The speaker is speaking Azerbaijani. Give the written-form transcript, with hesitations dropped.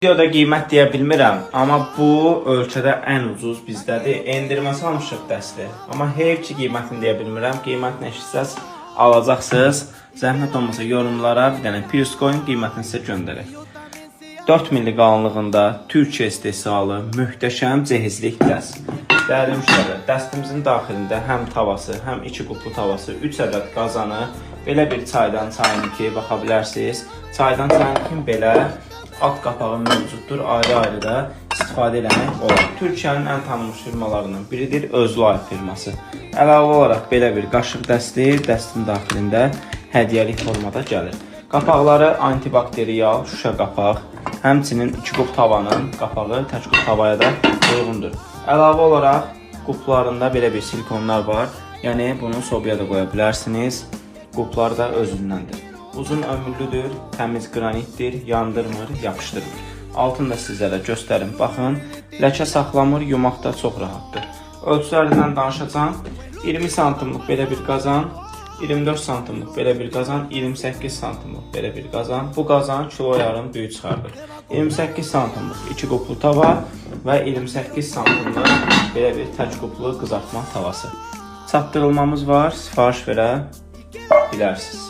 Videoda qiymət deyə bilmirəm, amma bu ölkədə ən ucuz bizdədir. Endirməsi almışıq dəstə. Amma heyf ki qiymətini deyə bilmirəm. Qiymətini eşitsəz alacaqsınız. Zəhmət olmasa yorumlara bir dənə Prius qoyun, qiymətini sizə göndərək. 4 milli qalınlığında Türkiyə istehsalı möhtəşəm cehizlik dəst. Dəyərli müştərilər, dəstimizin daxilində həm tavası, həm 2 qutlu tavası, 3 ədəd qazanı, belə bir çaydan çayınki baxa bilərsiniz. Çaydan çayınki belə alt qapağı mövcuddur, ayrı-ayrı da istifadə eləmək olar. Türkiyənin ən tanınmış firmalarından biridir, Özlü firması. Əlavə olaraq belə bir qaşıq dəsti, dəstin daxilində hədiyyəlik formada gəlir. Qapaqları antibakteriyal şüşə qapaq, həmçinin 2 qub tavanın qapağı tək qub tavaya da uyğundur. Əlavə olaraq qublarında belə bir silikonlar var, yəni bunu sobaya da qoya bilərsiniz. Qublar da özündəndir. Uzun ömürlüdür, təmiz qranitdir, yandırmır, yapışdırmır. Altını da sizlərə göstərim, baxın. Ləkə saxlamır, yumaqda çox rahatdır. Ölçülərindən danışacağım. 20 santimlik belə bir qazan, 24 santimlik belə bir qazan, 28 santimlik belə bir qazan. Bu qazan kilo yarım böyük çıxardır. 28 santimlik 2 qublu tava və 28 santimlik belə bir tək qublu qızartma tavası. Çatdırılmamız var, sifariş verə bilərsiniz.